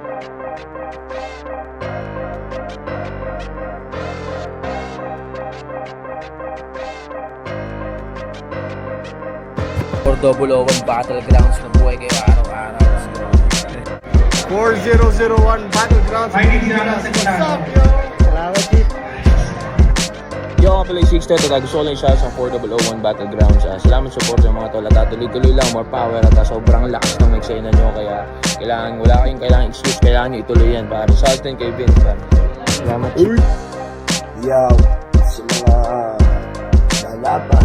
For 001 Battlegrounds na buhay kayo araw-araw. 4001 Battlegrounds. What's up, yo? Salamat, Chief. Yo, ako pala yung 610 at gusto ko lang siya sa 4001 Battlegrounds. Salamat support ng mga tol at tuloy-tuloy lang, more power at sobrang lakas ng eksena nyo. Kaya wala kayong kailangan excuse, kailangan nyo ituloy yan. Para sa atin kay Vince. Salamat. Yo, sa mga lalaban,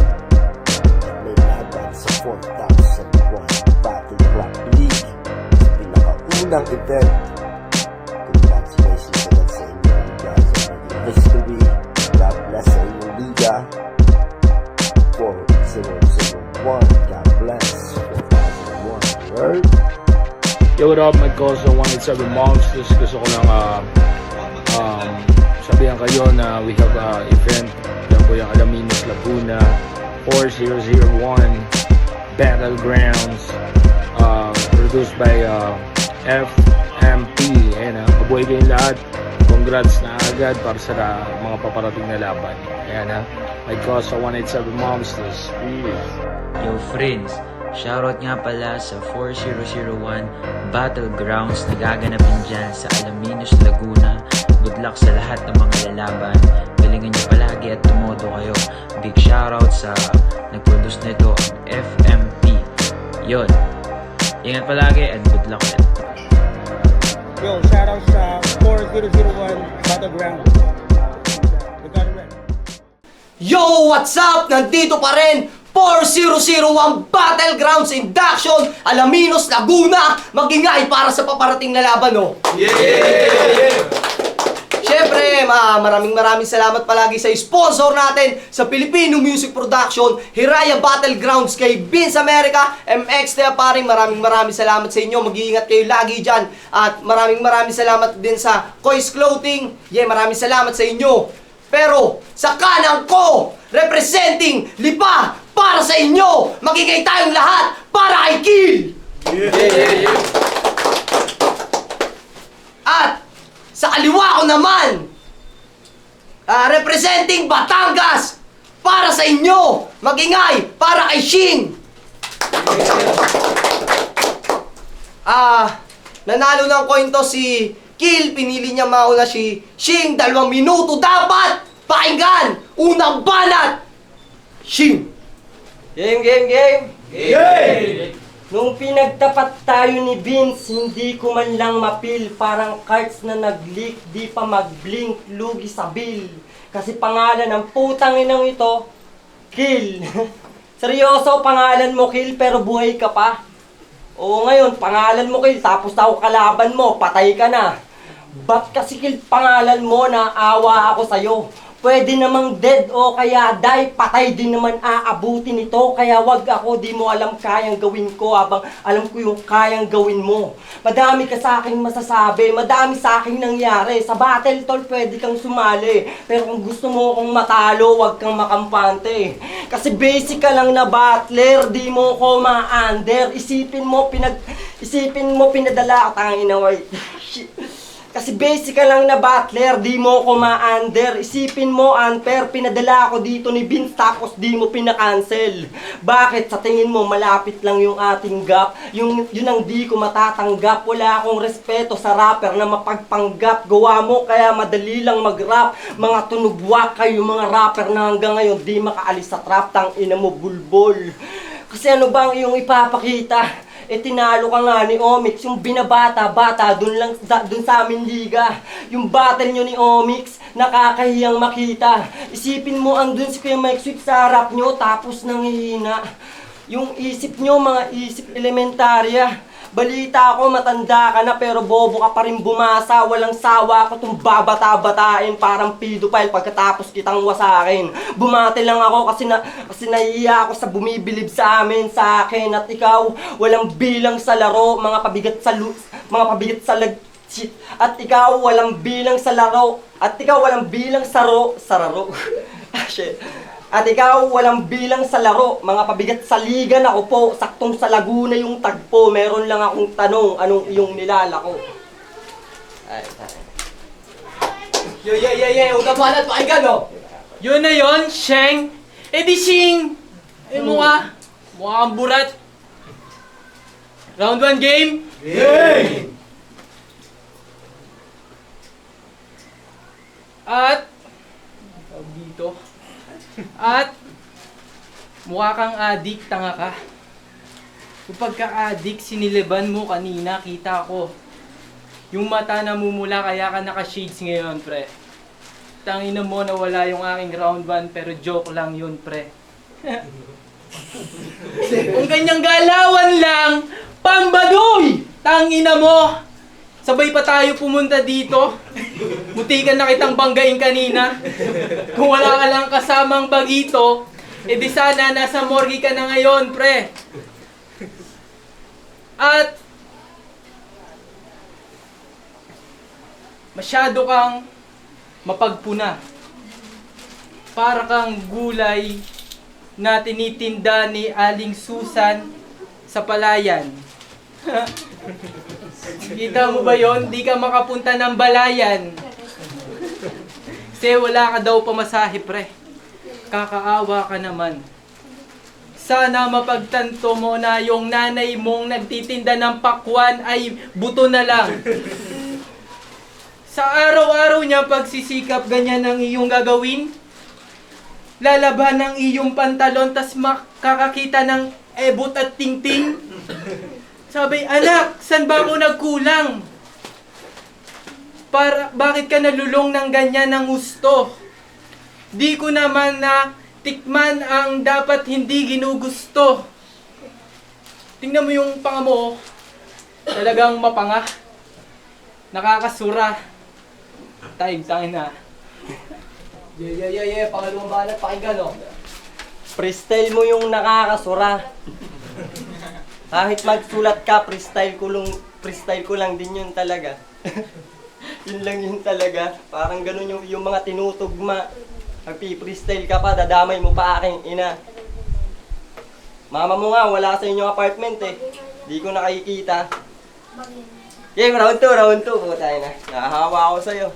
may laban sa 4001 Battleground League. Sa pinakaunang event. Congratulations agad sa inyo. You guys are making history. God bless sa inyong liga. 4001. God bless. 4001. Word. Yo, what up, my cousin 187 Monsters. Gusto ko lang sabihan kayo na we have event. Yan po yung Alaminos, Laguna 4001 Battlegrounds, produced by FMP. Ayan, mabuhay kayong lahat. Congrats na agad para sa mga paparating na laban. Ayan, my cousin 187 Monsters. Peace. Yo friends, shoutout nga pala sa 4001 Battlegrounds na gaganapin dyan sa Alaminos, Laguna. Good luck sa lahat ng mga lalaban. Galingan nyo palagi at tumodo kayo. Big shoutout sa nag-produce nito, ang FMP. Yun, ingat palagi and good luck ulit. Yo, shoutout sa 4001 Battlegrounds. We got it right. Yo! What's up? Nandito pa rin 4001 Battlegrounds Induction, Alaminos, Laguna. Magingay para sa paparating na laban, no? Yeah! Siyempre, maraming salamat palagi sa sponsor natin sa Filipino Music Production, Hiraya Battlegrounds, kay Vince America, MX Tea paring maraming salamat sa inyo. Mag-iingat kayo lagi dyan. At maraming salamat din sa Kois Clothing. Yeah, maraming salamat sa inyo. Pero sa kanan ko, representing Lipa para sa inyo, magiging tayong lahat para kay Kill! At sa kaliwa ko naman, representing Batangas para sa inyo, magingay para kay Shing! Nanalo ng coin to si Kill, pinili niya mauna si Shing, 2 minuto dapat! Pakinggan! Unang banat! Shing! Game! Nung pinagtapat tayo ni Vince, hindi ko man lang mapil. Parang cards na nag-leak, di pa mag-blink, lugi sa bill. Kasi pangalan ng putang inang ito, Kill. Seryoso, pangalan mo Kill, pero buhay ka pa. Oo, ngayon, pangalan mo Kill, tapos tao kalaban mo, patay ka na. Ba't kasi Kill pangalan mo na awa ako sa'yo? Pwede namang dead o kaya die, patay din naman aabutin ito. Kaya wag ako, di mo alam kayang gawin ko habang alam ko yung kayang gawin mo. Madami ka sa aking masasabi, madami sa aking nangyari. Sa battle tol, pwede kang sumali. Pero kung gusto mo akong matalo, wag kang makampante. Kasi basic ka lang na battler, di mo ko ma-under. Isipin mo pinadala ka, tangin na wait. Kasi basic ka lang na battler, di mo ko ma-under. Isipin mo, unfair, pinadala ako dito ni Vince tapos di mo pinakancel. Bakit? Sa tingin mo, malapit lang yung ating gap. Yun ang di ko matatanggap. Wala akong respeto sa rapper na mapagpanggap. Gawa mo, kaya madali lang mag-rap. Mga tunubwak kayo, mga rapper na hanggang ngayon di makaalis sa trap. Tang ina mo, bulbol. Kasi ano bang iyong ipapakita? Tinalo ka nga ni Omix, yung binabata-bata dun sa aming liga. Yung battle nyo ni Omix, nakakahiyang makita. Isipin mo, andun si Kuya Mike Sweet sa harap nyo, tapos nanghihina. Yung isip nyo, mga isip elementarya. Balita ako, matanda ka na pero bobo ka pa rin bumasa. Walang sawa ko itong babata-batain parang pedophile pagkatapos kitang wasakin. Bumati lang ako kasi nahiya ako sa bumibilib sa amin, sa akin. At ikaw, walang bilang sa laro, mga pabigat sa shit. At ikaw, walang bilang sa laro. At ikaw, walang bilang sa raro. Shit. At ikaw, walang bilang sa laro, mga pabigat sa liga na po, saktong sa Laguna yung tagpo. Meron lang akong tanong, anong iyong nilalako? Huwag ka banat, pakinggan, no? Yun na yun, Sheng. Eh di Shing! Eh mukha kang burat. Round 1 game? At tawag dito. At mukha kang adik, tanga ka. Kung pagka-adik, siniliban mo kanina, kita ko. Yung mata namumula kaya ka naka-shades ngayon, pre. Tangina mo na wala yung aking round 1 pero joke lang yun, pre. Kung ganyang galawan lang, pambadoy! Tangina mo! Sabay pa tayo pumunta dito. Mutikan na kitang banggain kanina. Kung wala ka lang kasamang bagito, edi sana nasa morgue ka na ngayon, pre. At masyado kang mapagpuna. Para kang gulay na tinitinda ni Aling Susan sa palayan. Kita mo ba yon? Di ka makapunta ng balayan. Kasi wala ka daw pamasahe, pre. Kakaawa ka naman. Sana mapagtanto mo na yung nanay mong nagtitinda ng pakwan ay buto na lang. Sa araw-araw niya pagsisikap, ganyan ang iyong gagawin. Lalaban ang iyong pantalon, tas makakakita ng ebot at tingting. Sabi, anak, saan ba ako nagkulang? Bakit ka nalulong ng ganyan ng gusto? Di ko naman na tikman ang dapat hindi ginugusto. Tingnan mo yung panga mo, talagang mapanga. Nakakasura. Taing na. Pangalawang banat, pakinggan, no? Freestyle mo yung nakakasura. Kahit magsulat ka, freestyle ko lang din yun talaga. Yun lang yun talaga. Parang ganun yung mga tinutugma. Magpi-freestyle ka pa, dadamay mo pa aking ina. Mama mo nga, wala sa inyong apartment eh. Di ko nakikita. Game, round 2. Puta na. Nahahawa ako sa'yo.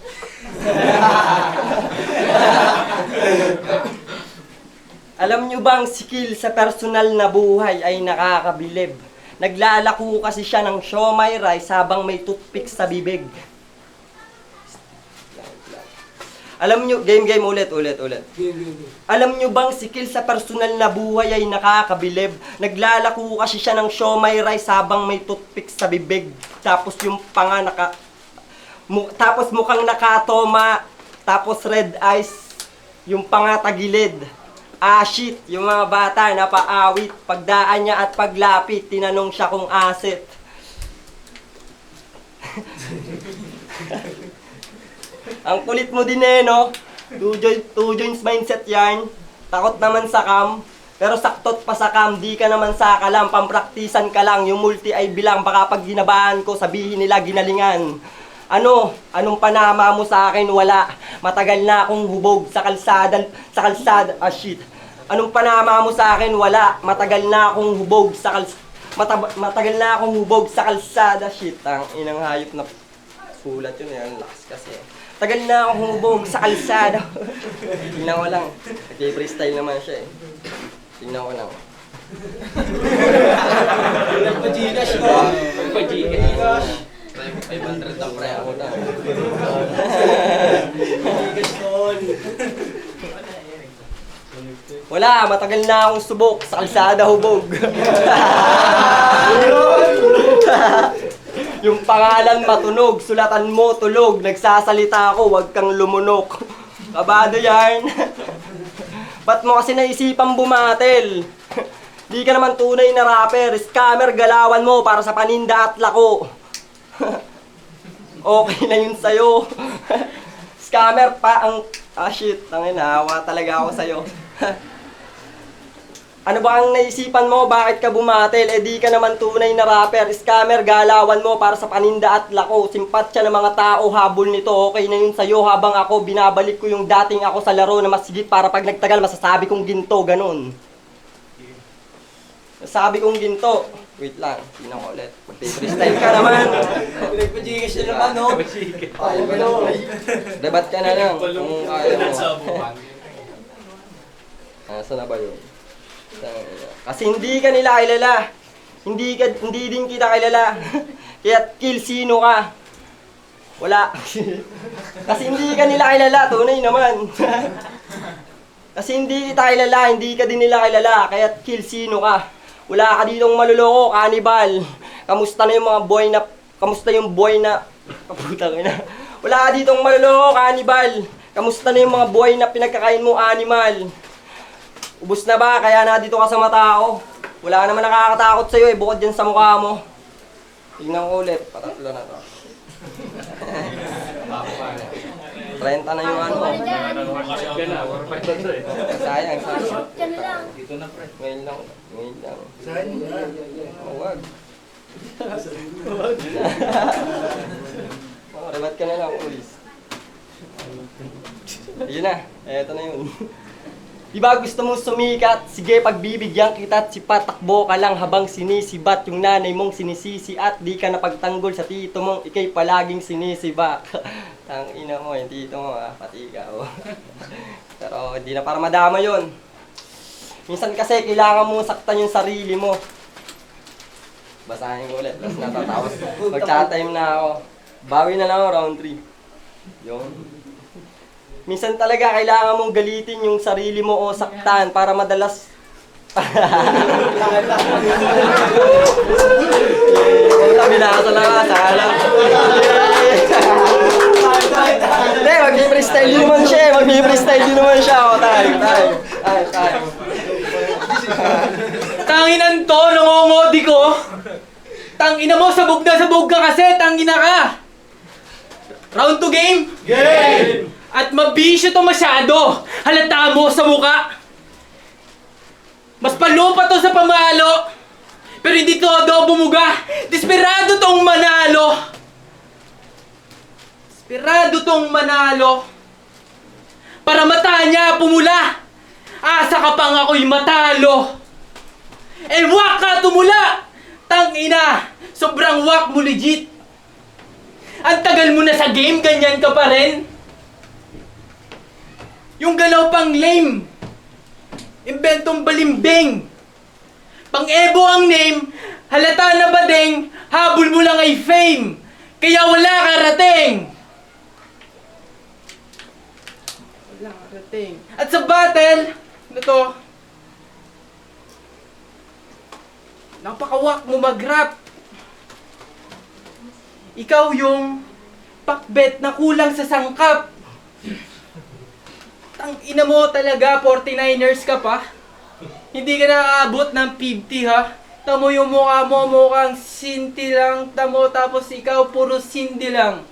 Alam nyo bang skill sa personal na buhay ay nakakabilib? Naglalako kasi siya ng siomai rice habang may toothpick sa bibig. Alam nyo, game, ulit. Alam nyo bang skill sa personal na buhay ay nakakabilib? Naglalako kasi siya ng siomai rice habang may toothpick sa bibig. Tapos yung panga tapos mukhang nakatoma. Tapos red eyes. Yung panga tagilid. Ah shit, yung mga bata napaawit. Pagdaan niya at paglapit, tinanong siya kung asit. Ang kulit mo din eh, no? Two joints mindset yan. Takot naman sa cam. Pero saktot pa sa cam, di ka naman sa kalam. Pampraktisan ka lang, yung multi ay bilang. Baka pag ginabahan ko, sabihin nila ginalingan. Anong panama mo sa akin? Wala. Matagal na akong hubog sa kalsada. Ah shit. Anong panama mo sa akin? Wala. Matagal na akong hubog sa kalsada. Shit, ang inang hayop na sulat yun. Ang lakas kasi. Tagal na akong humubog sa kalsada. Tingnan ko lang. Nag-freestyle naman siya eh. Tingnan ko lang. Nagpa-Gcash ko. Nagpa-Gcash. 500 na pre ako na. Gcash tol. Wala, matagal na akong subok sa kalsada hubog. Yung pangalan matunog, sulatan mo tulog. Nagsasalita ako, wag kang lumunok. Kabado yan. Ba't mo kasi naisipang bumatel? Di ka naman tunay na rapper. Scammer, galawan mo para sa paninda at lako. Okay na yun sa'yo. Scammer pa ang... Ah shit, tangin, nahawa talaga ako sa'yo. Ano ba ang naisipan mo? Bakit ka bumatel? Eh di ka naman tunay na rapper. Scammer, galawan mo para sa paninda at lako. Simpatsya ng mga tao, habol nito. Okay na yun sa'yo habang ako binabalik ko yung dating ako sa laro na mas higit para pag nagtagal masasabi kong ginto, ganun. Sabi kong ginto. Wait lang, tingnan ko ulit. Freestyle ka naman. Nagpa-Gcash na naman, no? Debat ka na lang kung kaya mo. Saan na ba yun? Kasi hindi ka nila kilala. Hindi din kita kilala. Kaya kill sino ka? Wala. Kasi hindi ka nila kilala, tunay naman. Kasi hindi kita kilala, hindi ka din nila kilala. Kaya kill sino ka? Wala ka ditong maluloko, kanibal. Kamusta yung boy na kaputang ina. Wala ka ditong maluloko, kanibal. Kamusta na yung mga boy na pinagkakain mo, animal? Ubus na ba? Kaya na dito ka sa mata ko. Wala naman nakakatakot sa'yo bukod dyan sa mukha mo. Tignan ko ulit, patatlo na to. 30 na yung ano. Sayang. Ngayon lang. Huwag. Rebat ka na lang, please. Ayun na, eto na yun. Diba gusto mong sumikat? Sige, pagbibigyan kita at sipatakbo ka lang habang sinisibat yung nanay mong sinisisi at di ka napagtanggol sa tito mong ikay palaging sinisibak. Tang ina mo, yung tito mo pati ikaw. Pero hindi na para madama yun. Minsan kasi kailangan mong saktan yung sarili mo. Basahin ko ulit, tapos natatapos. Magta-time na ako. Bawi na lang ako, round 3. Yun. Minsan talaga kailangan mong galitin yung sarili mo o saktan para madalas... Binasa lang ka, sana. Hindi, mag-freestyle din naman siya. Mag-freestyle din naman siya. O, tayo. Tanginan to, nangongodi ko. Tangina mo, sabog ka kasi, tangina ka. Round 2 game? Game! At mabisyo to masyado. Halata mo sa muka. Mas palupa to sa pamalo. Pero hindi todo bumuga. Desperado tong manalo. Para mata niya pumula. Asa ka pang ako'y matalo. Wak ka tumula. Tangina, sobrang wak mo legit. Ang tagal mo na sa game, ganyan ka pa rin. Yung galaw pang lame. Inventong balimbing. Pang-ebo ang name, halata na badeng, habol mo lang ay fame. Kaya wala karating. At sa battle, ito, napakawak mo mag-rap. Ikaw yung pakbet na kulang sa sangkap. Tangina mo talaga, 49ers ka pa. Hindi ka naaabot ng 50 ha. Tamo yung mukha mo, mukhang sinti lang. Tamo, tapos ikaw puro sindi lang.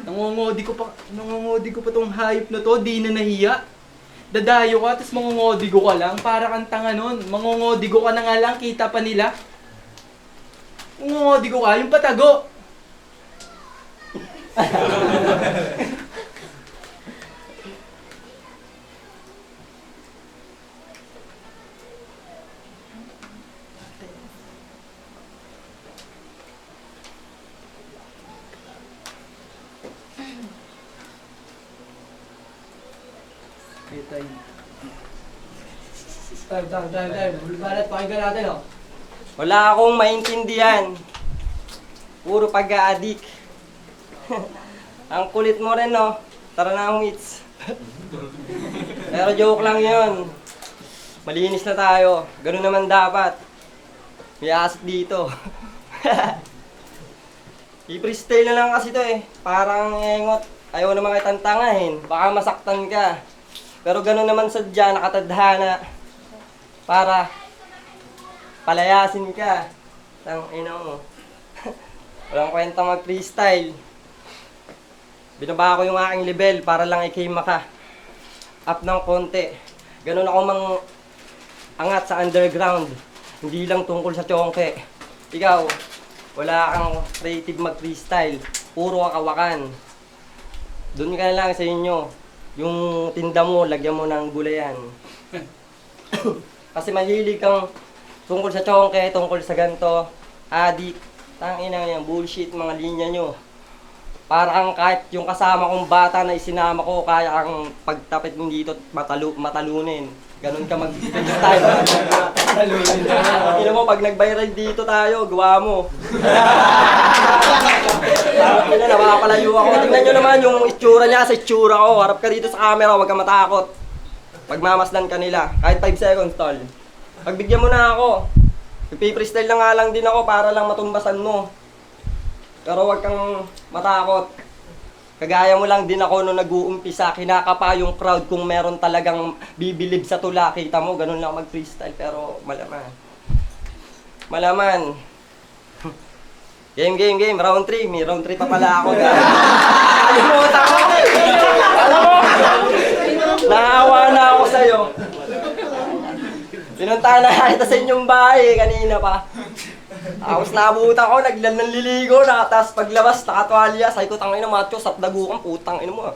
Nangongodi ko pa tong hayop na to, di na nahiya. Dadayo ka, tapos mangongodigo ka lang, para kang tanga nun. Mangongodigo ka na nga lang, kita pa nila. Mangongodigo ka, yung patago. Time. Balat, pakinggan natin, oh. Wala akong maintindihan. Puro pag-a-addict. Ang kulit mo rin, no? Tara na, hits. Pero joke lang yun. Malinis na tayo. Ganun naman dapat. May asik dito. I-freestyle na lang kasi to Parang engot. Ayaw naman kitang tangahin. Baka masaktan ka. Pero ganun naman sadya, nakatadhana. Para palayasin ka. Tangina mo. Walang kwenta mag-freestyle. Binaba ko yung aking level para lang ikay maka up ng konti. Ganun ako angat sa underground. Hindi lang tungkol sa chongke. Ikaw, wala kang creative mag-freestyle. Puro kakawakan. Doon ka na lang sa inyo. Yung tinda mo, lagyan mo ng gulayan. Kasi mahilig kang Tungkol sa chongke, tungkol sa ganto, adik, tangina yan, bullshit mga linya nyo. Parang kahit yung kasama kong bata na isinama ko, kaya ang pagtapit mo dito matalunin. Ganun ka mag-freestyle. Tingnan mo, pag nag-viral dito tayo, gawa mo. Tingnan na, makapalayo ako. Tingnan nyo naman yung itsura niya sa itsura ko. Harap ka dito sa camera, huwag ka matakot. Pagmamasdan ka nila, kahit 5 seconds, tol. Pagbigyan mo na ako. Ipi-freestyle na nga lang din ako para lang matumbasan mo. Pero huwag kang matakot. Kagaya mo lang din ako nung nag-uumpisa, kinakapa yung crowd kung meron talagang bibilib sa tula. Kita mo, ganun lang mag-freestyle, pero malaman. Malaman. Game, round 3. May round 3 pa pala ako. Kalimutan ko. Alam mo, naawa na ako sa'yo. Pinuntahan na kita sa inyong bahay kanina pa. Tapos nabutan ko, nanliligo na, tapos paglabas, nakatwalya, sabi ko, tangin na macho, sapdagukan, putang ina mo ah.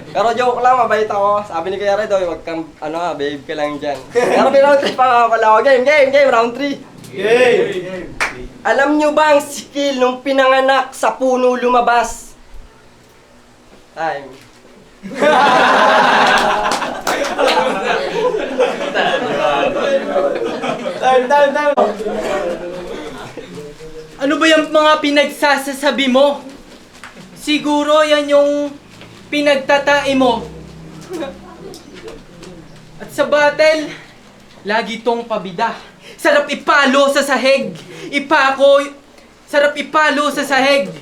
Pero joke lang, mabait ako. Sabi ni Kuya Red, huwag kang, babe ka lang dyan. Pero may round 3 pa nga pala ako. Game, round 3. Game! Alam nyo ba ang skill nung pinanganak sa puno lumabas? Time. Time. Ano ba yung mga pinagsasasabi mo? Siguro yan yung pinagtatai mo. At sa battle, lagi tong pabida. Sarap ipalo sa sahig. Sarap ipalo sa sahig.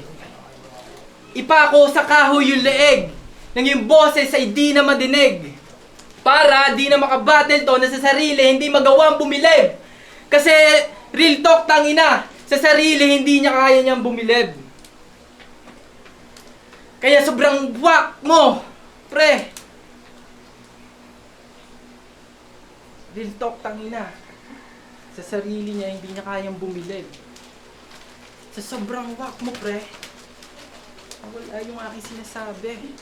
Ipako sa kahoy yung leeg. Nang yung boses ay di na madinig. Para di na makabattle to na sa sarili hindi magawang bumilib. Kasi real talk tangina, sa sarili hindi niya kaya niyang bumilib. Kaya sobrang wak mo, pre. Real talk tangina, sa sarili niya hindi niya kayang bumilib. Sa sobrang wak mo, pre, wala yung aking sinasabi.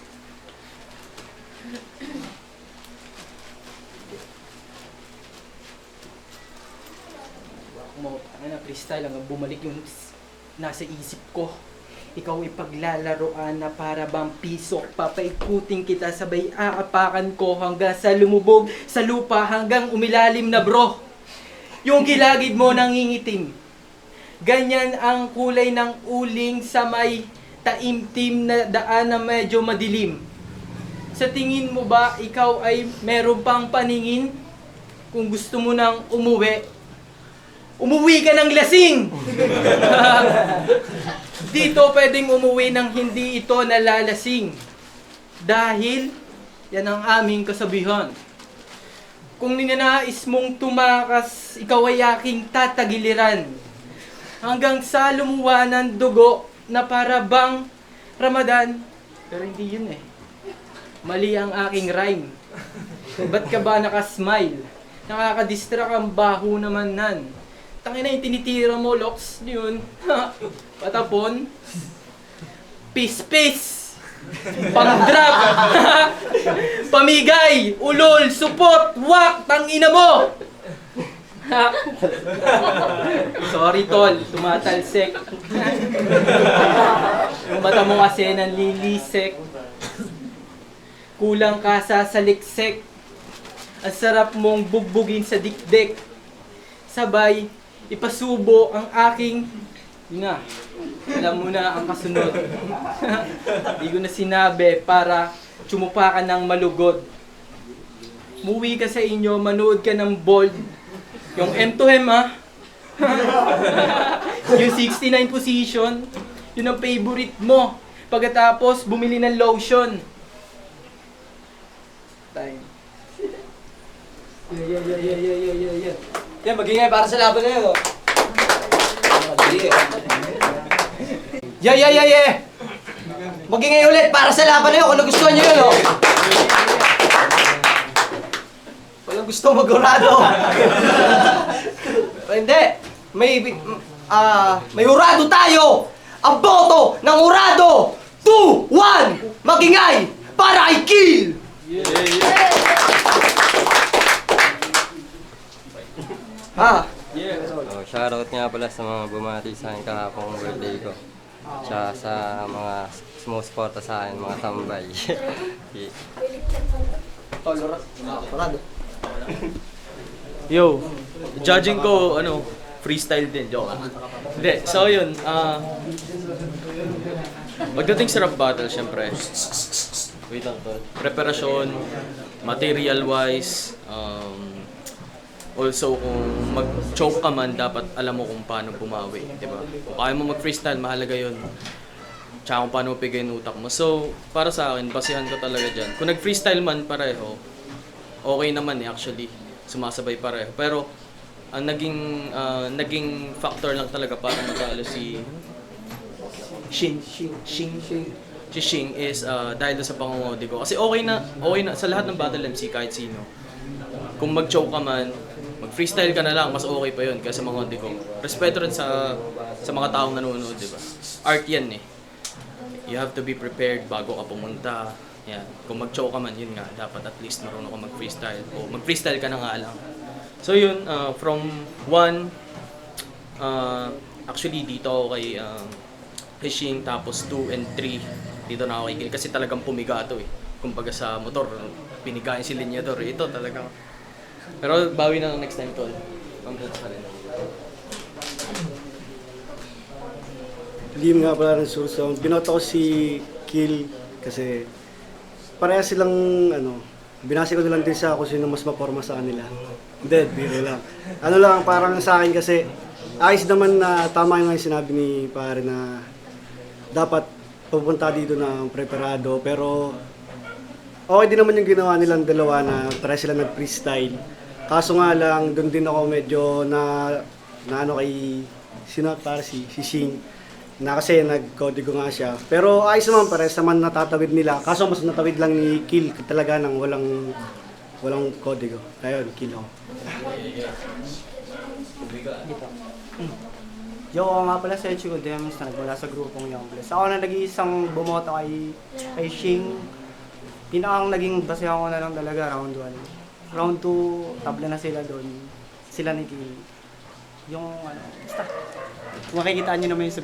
Mo, freestyle hanggang bumalik yung nasa isip ko. Ikaw ay paglalaroan na para bang pisok. Papaikutin kita sabay aapakan ko hanggang sa lumubog sa lupa hanggang umilalim na bro. Yung gilagid mo nangingitim. Ganyan ang kulay ng uling sa may taimtim na daan na medyo madilim. Sa tingin mo ba ikaw ay meron pang paningin? Kung gusto mo nang umuwi ka ng lasing! Dito pwedeng umuwi ng hindi ito nalalasing. Dahil yan ang aming kasabihan. Kung ninanais mong tumakas, ikaw ay aking tatagiliran. Hanggang sa lumuwa ng dugo na para bang Ramadan. Pero hindi yun eh. Mali ang aking rhyme. Ba't ka ba nakasmile? Nakakadistract ang baho naman nan. Tangina yung tinitira mo, Lox, yun. Patapon. Peace. Pang-drop. Pamigay. Ulol. Supot. Wak. Tangina mo. Sorry, tol. Tumatalsek. Yung mata mo kasi nanlilisek. Kulang ka sa saliksek. Ang sarap mong bugbugin sa dikdik. Sabay, ipasubo ang aking... Yun nga, alam mo na ang kasunod. Di ko na sinabi para tsumupa ka ng malugod. Muwi ka sa inyo, manood ka ng bold. Yung M2M ha. Yung 69 position, yun ang favorite mo. Pagkatapos, bumili ng lotion. Time. Yeah. Yan, magingay para sa laban na yun, oh. Yeah. Magingay ulit para sa laban na yun kung nagustuhan nyo yun, oh. Walang gusto mag-urado. Hindi. May urado tayo. Ang boto ng urado. 2, 1, magingay para kay Kill. Ah, Oh, shoutout nga pala sa mga bumati sa akin kahapong birthday ko. Tsaka sa mga sumusuporta sa akin, mga tambay. Yo, judging ko, freestyle din, joke. Hindi, so yun, pagdating sa rap battle, syempre, wait lang to, preparasyon, material-wise, also kung mag-choke ka man, dapat alam mo kung paano bumawi, di ba? Kung kaya mo mag-freestyle, mahalaga yun. Tsaka kung paano pigay yung utak mo. So, para sa akin, basihan ko talaga dyan. Kung nag-freestyle man pareho, okay naman actually. Sumasabay pareho. Pero, ang naging factor lang talaga para matalo si Shing is dahil sa pangungodi ko. Kasi okay na sa lahat ng battle MC kahit sino. Kung mag-choke ka man, mag-freestyle ka na lang, mas okay pa yun kaysa mangodi ko. Respeto rin sa mga taong nanonood, di ba? Art yan eh. You have to be prepared bago ka pumunta. Yan. Kung mag-choke ka man, yun nga, dapat at least marunong ka mag-freestyle. O mag-freestyle ka na nga lang. So yun, from 1, actually dito ako kay Shing, tapos 2 and 3, dito na ako kay Gil. Kasi talagang pumiga to eh. Kumbaga sa motor, pinigayin si Linyador. Ito talagang. Pero bawi na next time tol. Congrats pa rin. Lim nga pala ng Sursound. Binoto ko si Kill kasi pareha silang binasi ko na lang din sa kung sino mas maporma sa kanila. Hindi, biro lang. Lang, parang sa akin kasi ayos naman na tama yung sinabi ni pare na dapat pupunta dito ng preparado, pero okay din naman yung ginawa nilang dalawa na pareha sila nag-freestyle. Kaso nga lang, doon din ako medyo na kay para si Shing. Na kasi nag-codigo nga siya. Pero ayos naman, pares naman natatawid nila. Kaso mas natawid lang ni Kill talaga ng walang codigo. Ayun, Kill ako. Yo, ako nga pala si Chico Dems na nagmula sa grupong Youngless. Ako na nag-iisang bumoto kay Shing. Pinakang naging basehan ko na lang talaga round 1. Round 2, tabla na sila doon. Sila ni Kill. Yung basta. Makikita nyo naman yung